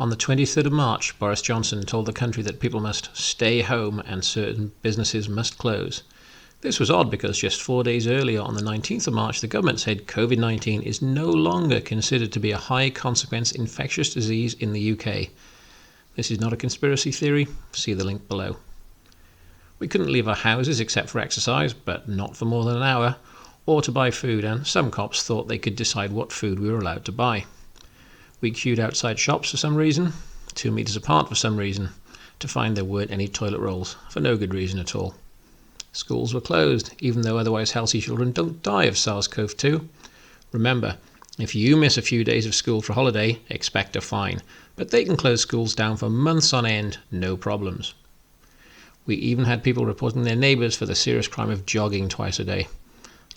On the 23rd of March, Boris Johnson told the country that people must stay home and certain businesses must close. This was odd because just 4 days earlier, on the 19th of March, the government said COVID-19 is no longer considered to be a high-consequence infectious disease in the UK. This is not a conspiracy theory. See the link below. We couldn't leave our houses except for exercise, but not for more than an hour, or to buy food, and some cops thought they could decide what food we were allowed to buy. We queued outside shops for some reason, 2 meters apart for some reason, to find there weren't any toilet rolls, for no good reason at all. Schools were closed, even though otherwise healthy children don't die of SARS-CoV-2. Remember, if you miss a few days of school for holiday, expect a fine, but they can close schools down for months on end, no problems. We even had people reporting their neighbours for the serious crime of jogging twice a day.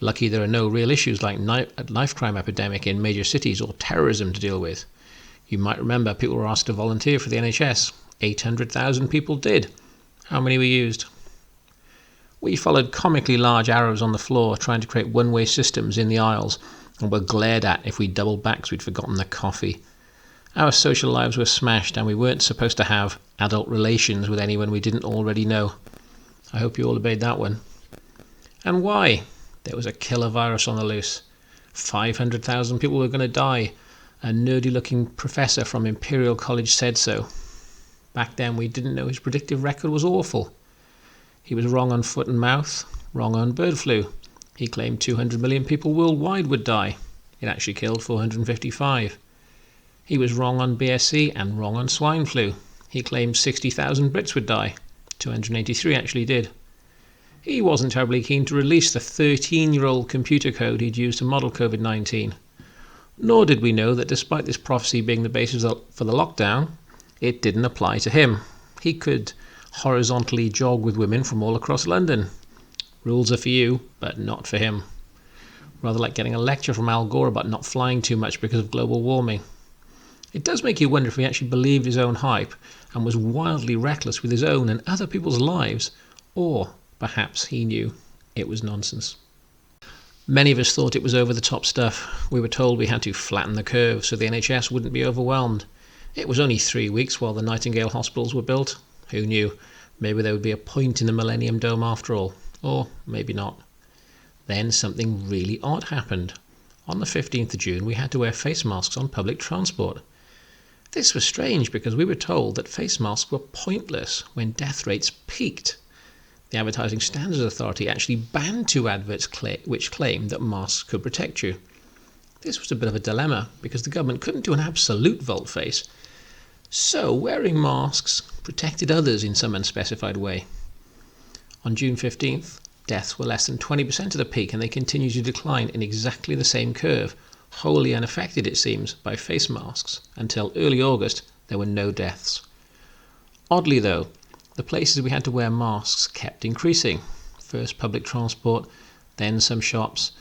Lucky there are no real issues like knife crime epidemic in major cities or terrorism to deal with. You might remember people were asked to volunteer for the NHS. 800,000 people did. How many were used? We followed comically large arrows on the floor trying to create one-way systems in the aisles and were glared at if we doubled back because we'd forgotten the coffee. Our social lives were smashed and we weren't supposed to have adult relations with anyone we didn't already know. I hope you all obeyed that one. And why? There was a killer virus on the loose. 500,000 people were going to die. A nerdy-looking professor from Imperial College said so. Back then we didn't know his predictive record was awful. He was wrong on foot and mouth, wrong on bird flu. He claimed 200 million people worldwide would die. It actually killed 455. He was wrong on BSE and wrong on swine flu. He claimed 60,000 Brits would die. 283 actually did. He wasn't terribly keen to release the 13-year-old computer code he'd used to model COVID-19. Nor did we know that despite this prophecy being the basis for the lockdown, it didn't apply to him. He could horizontally jog with women from all across London. Rules are for you, but not for him. Rather like getting a lecture from Al Gore about not flying too much because of global warming. It does make you wonder if he actually believed his own hype and was wildly reckless with his own and other people's lives, or perhaps he knew it was nonsense. Many of us thought it was over-the-top stuff. We were told we had to flatten the curve so the NHS wouldn't be overwhelmed. It was only 3 weeks while the Nightingale hospitals were built. Who knew? Maybe there would be a point in the Millennium Dome after all. Or maybe not. Then something really odd happened. On the 15th of June, we had to wear face masks on public transport. This was strange because we were told that face masks were pointless when death rates peaked. The Advertising Standards Authority actually banned 2 adverts which claimed that masks could protect you. This was a bit of a dilemma because the government couldn't do an absolute volte-face. So wearing masks protected others in some unspecified way. On June 15th, deaths were less than 20% of the peak and they continued to decline in exactly the same curve, wholly unaffected, it seems, by face masks. Until early August, there were no deaths. Oddly though, the places we had to wear masks kept increasing. First public transport, then some shops.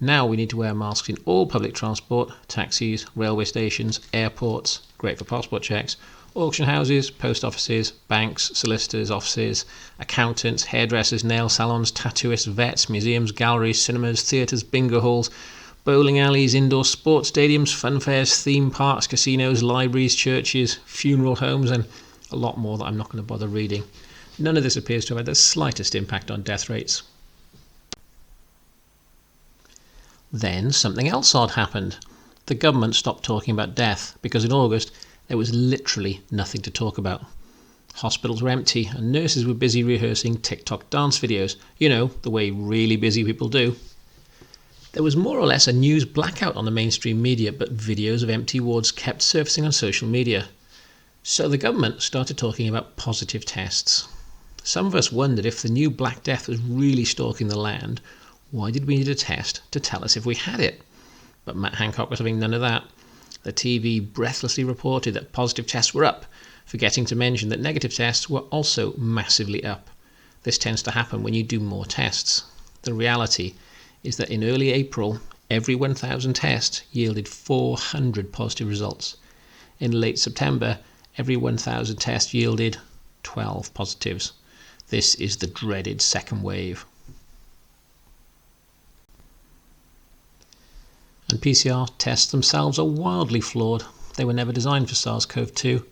Now we need to wear masks in all public transport, taxis, railway stations, airports, great for passport checks, auction houses, post offices, banks, solicitors' offices, accountants, hairdressers, nail salons, tattooists, vets, museums, galleries, cinemas, theatres, bingo halls, bowling alleys, indoor sports stadiums, fun fairs, theme parks, casinos, libraries, churches, funeral homes, and a lot more that I'm not going to bother reading. None of this appears to have had the slightest impact on death rates. Then something else odd happened. The government stopped talking about death because in August there was literally nothing to talk about. Hospitals were empty and nurses were busy rehearsing TikTok dance videos. You know, the way really busy people do. There was more or less a news blackout on the mainstream media, but videos of empty wards kept surfacing on social media. So the government started talking about positive tests. Some of us wondered if the new Black Death was really stalking the land, why did we need a test to tell us if we had it? But Matt Hancock was having none of that. The TV breathlessly reported that positive tests were up, forgetting to mention that negative tests were also massively up. This tends to happen when you do more tests. The reality is that in early April, every 1,000 tests yielded 400 positive results. In late September, every 1,000 tests yielded 12 positives. This is the dreaded second wave. And PCR tests themselves are wildly flawed. they were never designed for SARS-CoV-2.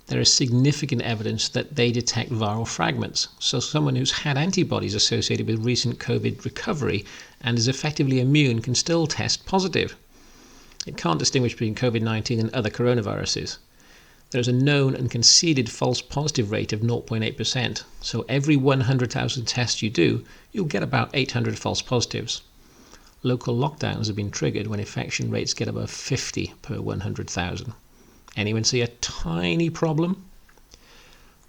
There is significant evidence that they detect viral fragments. So someone who's had antibodies associated with recent COVID recovery and is effectively immune can still test positive. It can't distinguish between COVID-19 and other coronaviruses. There is a known and conceded false positive rate of 0.8%. So every 100,000 tests you do, you'll get about 800 false positives. Local lockdowns have been triggered when infection rates get above 50 per 100,000. Anyone see a tiny problem?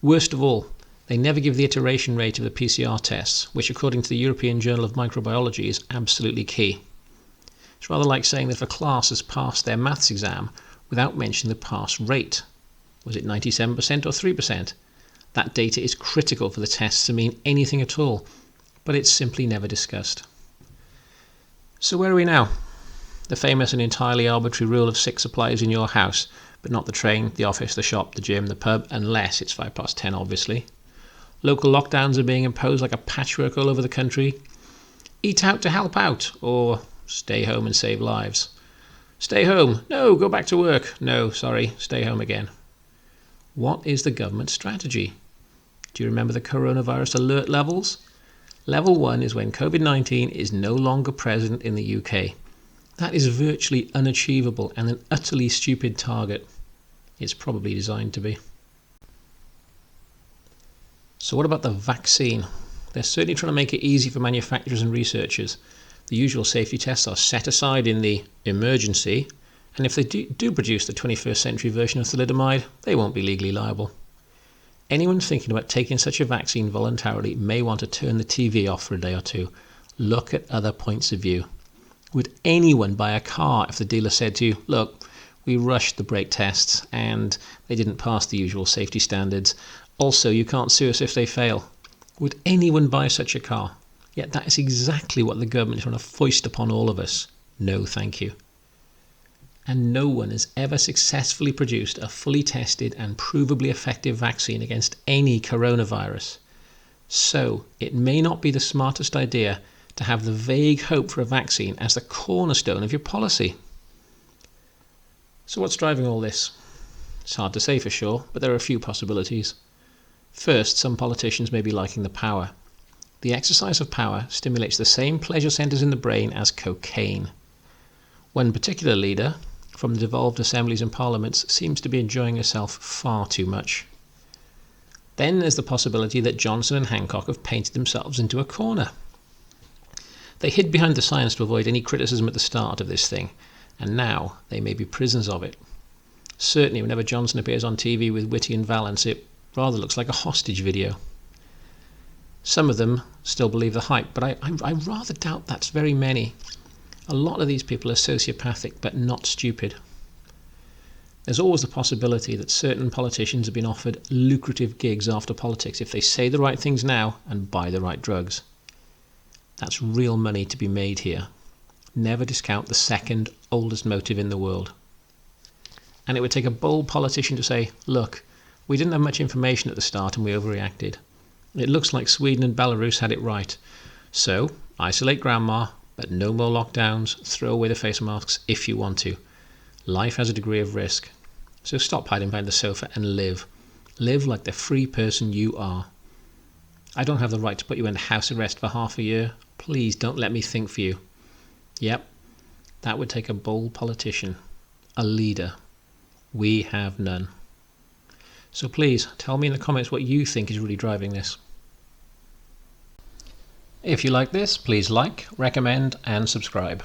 Worst of all, they never give the iteration rate of the PCR tests, which according to the European Journal of Microbiology is absolutely key. It's rather like saying that if a class has passed their maths exam without mentioning the pass rate. Was it 97% or 3%? That data is critical for the tests to mean anything at all, but it's simply never discussed. So where are we now? The famous and entirely arbitrary rule of 6 applies in your house, but not the train, the office, the shop, the gym, the pub, unless it's 10:05, obviously. Local lockdowns are being imposed like a patchwork all over the country. Eat out to help out, or stay home and save lives. Stay home. No, go back to work. No, sorry, stay home again. What is the government strategy? Do you remember the coronavirus alert levels? Level 1 is when COVID-19 is no longer present in the UK. That is virtually unachievable and an utterly stupid target. It's probably designed to be. So what about the vaccine? They're certainly trying to make it easy for manufacturers and researchers. The usual safety tests are set aside in the emergency, and if they do produce the 21st century version of thalidomide, they won't be legally liable. Anyone thinking about taking such a vaccine voluntarily may want to turn the TV off for a day or two. Look at other points of view. Would anyone buy a car if the dealer said to you, look, we rushed the brake tests and they didn't pass the usual safety standards. Also, you can't sue us if they fail. Would anyone buy such a car? Yet that is exactly what the government is trying to foist upon all of us. No, thank you. And no one has ever successfully produced a fully tested and provably effective vaccine against any coronavirus. So it may not be the smartest idea to have the vague hope for a vaccine as the cornerstone of your policy. So what's driving all this? It's hard to say for sure, but there are a few possibilities. First, some politicians may be liking the power. The exercise of power stimulates the same pleasure centers in the brain as cocaine. One particular leader from the devolved assemblies and parliaments seems to be enjoying herself far too much. Then there's the possibility that Johnson and Hancock have painted themselves into a corner. They hid behind the science to avoid any criticism at the start of this thing, and now they may be prisoners of it. Certainly whenever Johnson appears on TV with Whitty and Valance, it rather looks like a hostage video. Some of them still believe the hype, but I rather doubt that's very many. A lot of these people are sociopathic, but not stupid. There's always the possibility that certain politicians have been offered lucrative gigs after politics if they say the right things now and buy the right drugs. That's real money to be made here. Never discount the second oldest motive in the world. And it would take a bold politician to say, look, we didn't have much information at the start and we overreacted. It looks like Sweden and Belarus had it right. So, isolate grandma, but no more lockdowns, throw away the face masks if you want to. Life has a degree of risk. So stop hiding behind the sofa and live. Live like the free person you are. I don't have the right to put you in house arrest for half a year. Please don't let me think for you. Yep, that would take a bold politician, a leader. We have none. So please tell me in the comments what you think is really driving this. If you like this, please like, recommend and subscribe.